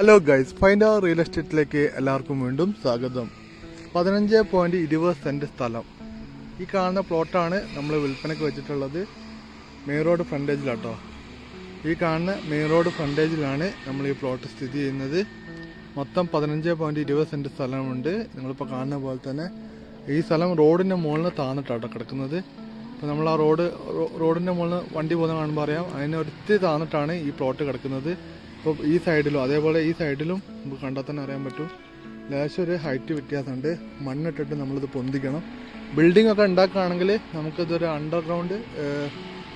Hello guys, find അവർ real എസ്റ്റേറ്റിലേക്ക് എല്ലാവർക്കും വീണ്ടും സ്വാഗതം. 15.20 സെൻറ്റ് സ്ഥലം. ഈ കാണുന്ന പ്ലോട്ടാണ് നമ്മൾ വിൽപ്പനയ്ക്ക് വെച്ചിട്ടുള്ളത്. മെയിൻ റോഡ് ഫ്രണ്ടേജിലാട്ടോ. ഈ കാണുന്ന മെയിൻ റോഡ് ഫ്രണ്ടേജിലാണ് നമ്മൾ ഈ പ്ലോട്ട് സ്ഥിതി ചെയ്യുന്നത്. മൊത്തം 15.20 സെൻറ്റ് സ്ഥലമുണ്ട്. നിങ്ങളിപ്പോൾ കാണുന്ന പോലെ തന്നെ ഈ സ്ഥലം റോഡിൻ്റെ മുകളിൽ താന്നിട്ടാട്ടോ കിടക്കുന്നത്. അപ്പോൾ നമ്മൾ ആ റോഡിൻ്റെ മുകളിൽ വണ്ടി പോകുന്ന കാണുമ്പോൾ അറിയാം, അതിന് ഒത്തിരി താന്നിട്ടാണ് ഈ പ്ലോട്ട് കിടക്കുന്നത്. ഇപ്പോൾ ഈ സൈഡിലും അതേപോലെ ഈ സൈഡിലും നമുക്ക് കണ്ടാൽ തന്നെ അറിയാൻ പറ്റും, ലേശം ഒരു ഹൈറ്റ് വ്യത്യാസമുണ്ട്. മണ്ണിട്ടിട്ട് നമ്മളിത് പൊന്തിക്കണം. ബിൽഡിംഗ് ഒക്കെ ഉണ്ടാക്കുകയാണെങ്കിൽ നമുക്കിതൊരു അണ്ടർഗ്രൗണ്ട്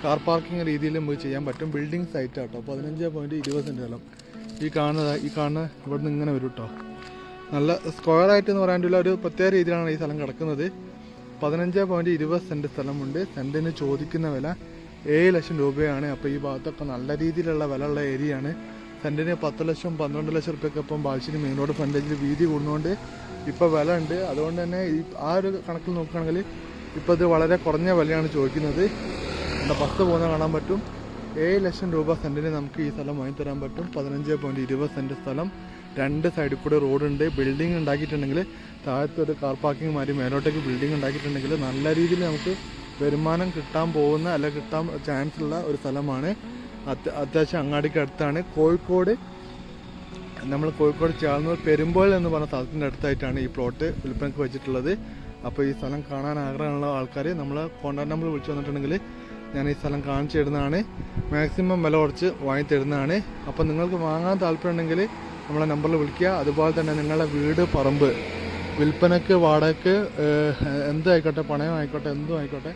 കാർ പാർക്കിംഗ് രീതിയിൽ നമുക്ക് ചെയ്യാൻ പറ്റും. ബിൽഡിംഗ് സൈറ്റ് ആട്ടോ. 15.20 സെൻറ്റ് സ്ഥലം. ഈ കാണുന്ന ഇവിടെ നിന്ന് ഇങ്ങനെ വരും കേട്ടോ. നല്ല സ്ക്വയർ ആയിട്ട് എന്ന് പറയാനുള്ള ഒരു പ്രത്യേക രീതിയിലാണ് ഈ സ്ഥലം കിടക്കുന്നത്. 15.20 സെൻറ്റ് സ്ഥലമുണ്ട്. സെൻറ്റിന് ചോദിക്കുന്ന വില 7 ലക്ഷം രൂപയാണ്. അപ്പോൾ ഈ ഭാഗത്തൊക്കെ നല്ല രീതിയിലുള്ള വിലയുള്ള ഏരിയയാണ്. സെൻറ്റിന് 10 ലക്ഷം 12 ലക്ഷം റുപ്യൊക്കെ ഇപ്പം ബാലുശ്ശേരി മെയിൻ റോഡ് ഫ്രണ്ടേജിൽ വീതി കൂടുന്നതുകൊണ്ട് ഇപ്പോൾ വില ഉണ്ട്. അതുകൊണ്ട് തന്നെ ആ ഒരു കണക്കിൽ നോക്കുകയാണെങ്കിൽ ഇപ്പോൾ ഇത് വളരെ കുറഞ്ഞ വിലയാണ് ചോദിക്കുന്നത്. നമ്മുടെ ബസ് പോകുന്ന കാണാൻ പറ്റും. 7 ലക്ഷം രൂപ സെൻറ്റിന് നമുക്ക് ഈ സ്ഥലം വാങ്ങിത്തരാൻ പറ്റും. 15.20 സെൻറ്റ് സ്ഥലം. 2 സൈഡിൽ കൂടെ റോഡുണ്ട്. ബിൽഡിംഗ് ഉണ്ടാക്കിയിട്ടുണ്ടെങ്കിൽ താഴത്തൊരു കാർ പാർക്കിംഗ് മാതിരി മേലോട്ടേക്ക് ബിൽഡിംഗ് ഉണ്ടാക്കിയിട്ടുണ്ടെങ്കിൽ നല്ല രീതിയിൽ നമുക്ക് വരുമാനം കിട്ടാൻ പോകുന്ന അല്ലെങ്കിൽ കിട്ടാൻ ചാൻസ് ഉള്ള ഒരു സ്ഥലമാണ്. അത്യാവശ്യം അങ്ങാടിക്ക് അടുത്താണ്. കോഴിക്കോട് ചേർന്നൂർ പെരുമ്പോൾ എന്ന് പറഞ്ഞ സ്ഥലത്തിൻ്റെ അടുത്തായിട്ടാണ് ഈ പ്ലോട്ട് വിൽപ്പനയ്ക്ക് വെച്ചിട്ടുള്ളത്. അപ്പോൾ ഈ സ്ഥലം കാണാൻ ആഗ്രഹമുള്ള ആൾക്കാർ നമ്മളെ കോൺടാക്ട് നമ്പർ വിളിച്ചു വന്നിട്ടുണ്ടെങ്കിൽ ഞാൻ ഈ സ്ഥലം കാണിച്ചു തരുന്നതാണ്. മാക്സിമം വില കുറച്ച് വാങ്ങി തരുന്നതാണ്. അപ്പോൾ നിങ്ങൾക്ക് വാങ്ങാൻ താല്പര്യമുണ്ടെങ്കിൽ നമ്മളെ നമ്പറിൽ വിളിക്കുക. അതുപോലെ തന്നെ നിങ്ങളുടെ വീട്, പറമ്പ് വിൽപ്പനയ്ക്ക്, വാടകയ്ക്ക്, എന്തായിക്കോട്ടെ, പണയം ആയിക്കോട്ടെ, എന്തും ആയിക്കോട്ടെ,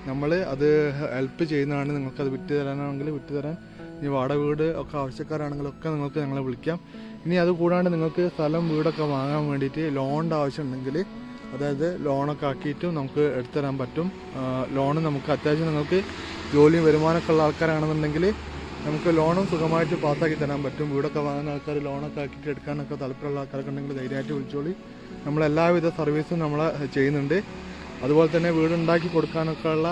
നമ്മൾ അത് ഹെൽപ്പ് ചെയ്യുന്നതാണ്. നിങ്ങൾക്കത് വിറ്റ് തരാനാണെങ്കിൽ വിറ്റ് തരാൻ, ഇനി വാടക വീട് ഒക്കെ ആവശ്യക്കാരാണെങ്കിലൊക്കെ നിങ്ങൾക്ക് ഞങ്ങളെ വിളിക്കാം. ഇനി അത് കൂടാണ്ട് നിങ്ങൾക്ക് സ്ഥലം, വീടൊക്കെ വാങ്ങാൻ വേണ്ടിയിട്ട് ലോണിൻ്റെ ആവശ്യമുണ്ടെങ്കിൽ, അതായത് ലോണൊക്കെ ആക്കിയിട്ടും നമുക്ക് എടുത്തുതരാൻ പറ്റും. ലോണ് നമുക്ക് അത്യാവശ്യം നിങ്ങൾക്ക് ജോലിയും വരുമാനമൊക്കെ ഉള്ള ആൾക്കാരാണെന്നുണ്ടെങ്കിൽ നമുക്ക് ലോണും സുഖമായിട്ട് പാസ്സാക്കി തരാൻ പറ്റും. വീടൊക്കെ വാങ്ങുന്ന ആൾക്കാർ ലോണൊക്കെ ആക്കിയിട്ട് എടുക്കാനൊക്കെ താല്പര്യമുള്ള ആൾക്കാരൊക്കെ ഉണ്ടെങ്കിൽ ധൈര്യമായിട്ട് വിളിച്ചോളി. നമ്മളെല്ലാവിധ സർവീസും നമ്മൾ ചെയ്യുന്നുണ്ട്. അതുപോലെ തന്നെ വീടുണ്ടാക്കി കൊടുക്കാനൊക്കെ ഉള്ള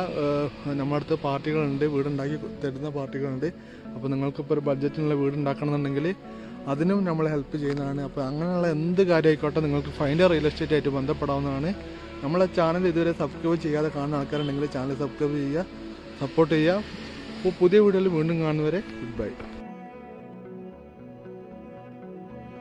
നമ്മുടെ അടുത്ത് പാർട്ടികളുണ്ട്, വീടുണ്ടാക്കി തരുന്ന പാർട്ടികളുണ്ട്. അപ്പോൾ നിങ്ങൾക്കിപ്പോൾ ഒരു ബഡ്ജറ്റിനുള്ള വീടുണ്ടാക്കണമെന്നുണ്ടെങ്കിൽ അതിനും നമ്മൾ ഹെൽപ്പ് ചെയ്യുന്നതാണ്. അപ്പോൾ അങ്ങനെയുള്ള എന്ത് കാര്യമായിക്കോട്ടെ നിങ്ങൾക്ക് ഫൈൻഡ് റിയൽ എസ്റ്റേറ്റ് ആയിട്ട് ബന്ധപ്പെടാവുന്നതാണ്. നമ്മളെ ചാനൽ ഇതുവരെ സബ്സ്ക്രൈബ് ചെയ്യാതെ കാണുന്ന ആൾക്കാരുണ്ടെങ്കിൽ ചാനൽ സബ്സ്ക്രൈബ് ചെയ്യുക, സപ്പോർട്ട് ചെയ്യുക. അപ്പോൾ പുതിയ വീഡിയോയിൽ വീണ്ടും കാണുന്നവരെ ഗുഡ് ബൈ.